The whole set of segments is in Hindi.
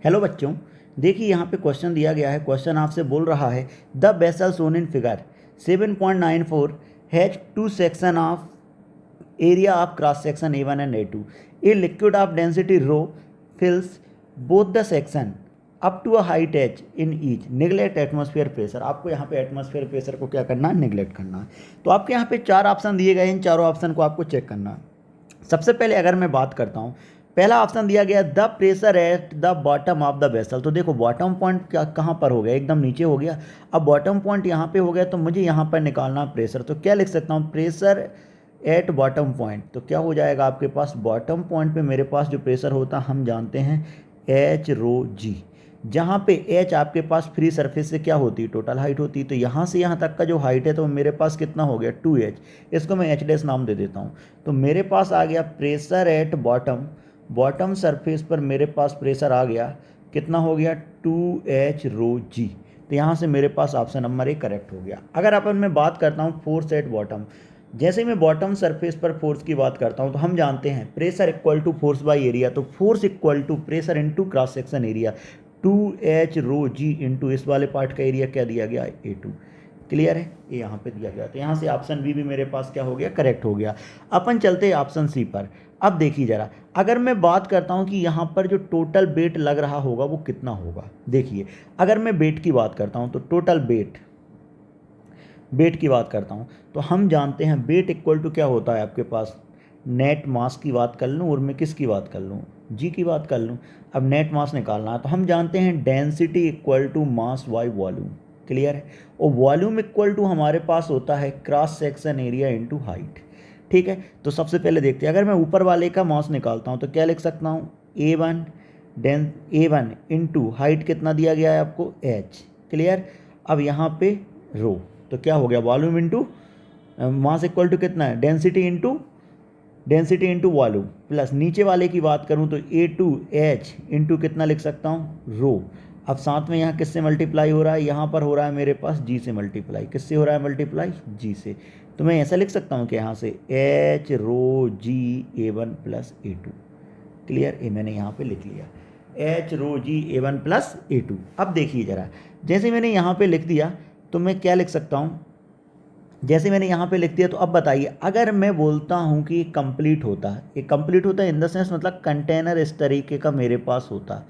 हेलो बच्चों, देखिए यहाँ पे क्वेश्चन दिया गया है। क्वेश्चन आपसे बोल रहा है the vessel shown in figure 7.94 has two section of area of cross section A1 and A2। A liquid of density rho fills both the section up to a height h in each neglect atmosphere pressure. आपको यहाँ पे एटमॉस्फेयर प्रेशर को क्या करना है, निगलेक्ट करना है। तो आपके यहाँ पे 4 ऑप्शन दिए गए हैं, इन चारों ऑप्शन को आपको चेक करना है। सबसे पहले अगर मैं बात करता हूँ, पहला ऑप्शन दिया गया the pressure at the bottom of the vessel. तो देखो बॉटम पॉइंट क्या कहाँ पर हो गया, एकदम नीचे हो गया। अब बॉटम पॉइंट यहाँ पे हो गया, तो मुझे यहाँ पर निकालना प्रेशर। तो क्या लिख सकता हूँ, प्रेशर एट बॉटम पॉइंट। तो क्या हो जाएगा आपके पास, बॉटम पॉइंट पे मेरे पास जो प्रेशर होता है हम जानते हैं एच रो जी, जहाँ पे एच आपके पास फ्री सरफेस से क्या होती है, टोटल हाइट होती है। तो यहाँ से यहाँ तक का जो हाइट है तो मेरे पास कितना हो गया 2h, इसको मैं एच डैश नाम दे देता हूँ। तो मेरे पास आ गया pressure at bottom, bottom surface पर मेरे पास प्रेशर आ गया, कितना हो गया 2h रो जी। तो यहाँ से मेरे पास ऑप्शन नंबर 1 करेक्ट हो गया। अगर अपन मैं बात करता हूँ फोर्स एट बॉटम, जैसे मैं बॉटम सरफेस पर फोर्स की बात करता हूँ तो हम जानते हैं pressure equal to force by area. तो force equal to pressure into cross section area, 2h rho G into इस वाले पार्ट का एरिया क्या दिया गया, A2। क्लियर है, ये यहाँ पे दिया गया। तो यहाँ से ऑप्शन बी भी मेरे पास क्या हो गया, करेक्ट हो गया। अपन चलते हैं ऑप्शन सी पर। अब देखिए जरा, अगर मैं बात करता हूँ कि यहाँ पर जो टोटल वेट लग रहा होगा वो कितना होगा। देखिए अगर मैं वेट की बात करता हूँ तो टोटल वेट की बात करता हूँ तो हम जानते हैं वेट इक्वल टू क्या होता है आपके पास, नेट मास की बात कर लूँ और मैं किसकी बात कर लूँ, जी की बात कर लूँ। अब नेट मास निकालना है तो हम जानते हैं density equal to mass by volume. Clear है, और वॉल्यूम इक्वल टू हमारे पास होता है cross section area into height. ठीक है, तो सबसे पहले देखते हैं, अगर मैं ऊपर वाले का मास निकालता हूँ तो क्या लिख सकता हूँ, A1 A1 इंटू हाइट कितना दिया गया है आपको, h। क्लियर, अब यहाँ पे रो, तो क्या हो गया volume into mass equal to कितना है, डेंसिटी इंटू वॉल्यूम, प्लस नीचे वाले की बात करूं तो A2h इंटू कितना लिख सकता हूं, रो। अब साथ में यहाँ किससे मल्टीप्लाई हो रहा है, यहाँ पर हो रहा है मेरे पास जी से मल्टीप्लाई। किससे हो रहा है मल्टीप्लाई, जी से। तो मैं ऐसा लिख सकता हूँ कि यहाँ से h रो जी A1 प्लस A2। क्लियर, ये मैंने यहाँ पे लिख लिया, h रो जी A1 प्लस A2। अब देखिए ज़रा, जैसे मैंने यहाँ पे लिख दिया तो मैं क्या लिख सकता हूँ, जैसे मैंने यहाँ पे लिख दिया। तो अब बताइए, अगर मैं बोलता हूँ कि कंप्लीट होता है, ये कंप्लीट होता है इन द सेंस मतलब कंटेनर इस तरीके का मेरे पास होता।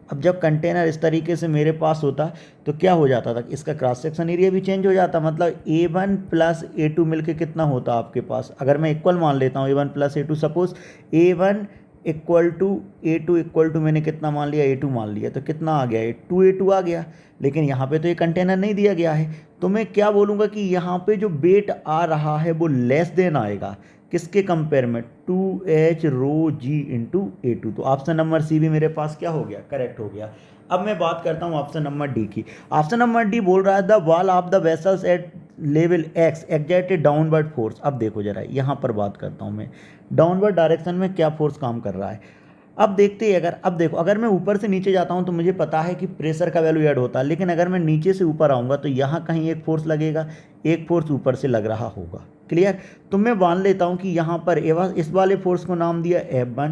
अब जब कंटेनर इस तरीके से मेरे पास होता तो क्या हो जाता था, इसका क्रॉस सेक्शन एरिया भी चेंज हो जाता। मतलब A1 प्लस A2 मिलके कितना होता आपके पास, अगर मैं इक्वल मान लेता हूँ A1 plus A2, suppose A1 equal to A2 equal to मैंने कितना मान लिया, A2 मान लिया, तो कितना आ गया, 2A2 आ गया। लेकिन यहाँ पे तो ये कंटेनर नहीं दिया गया है, तो मैं क्या बोलूँगा कि यहाँ पे जो वेट आ रहा है वो लेस देन आएगा, किसके कंपेयर में, 2h rho G into A2। तो ऑप्शन नंबर सी भी मेरे पास क्या हो गया, करेक्ट हो गया। अब मैं बात करता हूँ ऑप्शन नंबर डी की। ऑप्शन नंबर डी बोल रहा है the wall of the vessels at level x exerted downward force. अब देखो जरा, यहाँ पर बात करता हूँ मैं, डाउनवर्ड डायरेक्शन में क्या फोर्स काम कर रहा है। अब देखते हैं, अगर अब देखो, अगर मैं ऊपर से नीचे जाता हूँ तो मुझे पता है कि प्रेशर का वैल्यू ऐड होता है, लेकिन अगर मैं नीचे से ऊपर आऊँगा तो यहाँ कहीं एक फोर्स लगेगा, एक फोर्स ऊपर से लग रहा होगा। क्लियर, तो मैं मान लेता हूँ कि यहाँ पर इस वाले फोर्स को नाम दिया F1,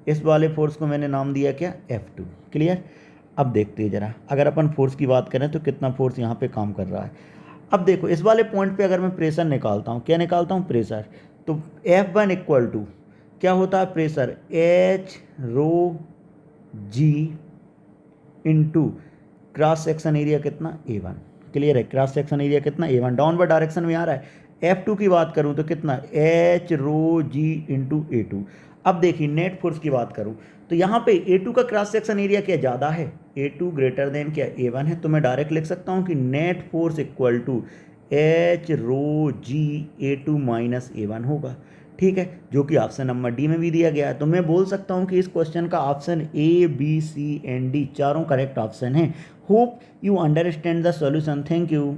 इस वाले फोर्स को मैंने नाम दिया क्या, F2। क्लियर, अब देखते हैं ज़रा, अगर अपन फोर्स की बात करें तो कितना फोर्स यहाँ पे काम कर रहा है। अब देखो इस वाले पॉइंट पे अगर मैं प्रेशर निकालता हूँ, क्या निकालता हूँ, प्रेशर, तो F1 इक्वल टू क्या होता है pressure, h rho G into cross section area कितना, A1। क्लियर है, क्रॉस सेक्शन एरिया कितना, A1, डाउनवर्ड डायरेक्शन में आ रहा है। F2 की बात करूं तो कितना, h rho G into A2। अब देखिए नेट फोर्स की बात करूं तो यहाँ पे A2 का क्रॉस सेक्शन एरिया क्या ज़्यादा है, A2 ग्रेटर देन क्या, A1 है। तो मैं डायरेक्ट लिख सकता हूँ कि net force equal to h rho g A2 minus A1 होगा। ठीक है, जो कि ऑप्शन नंबर डी में भी दिया गया है। तो मैं बोल सकता हूं कि इस क्वेश्चन का option A B C and D चारों करेक्ट ऑप्शन हैं। Hope you understand the solution. Thank you.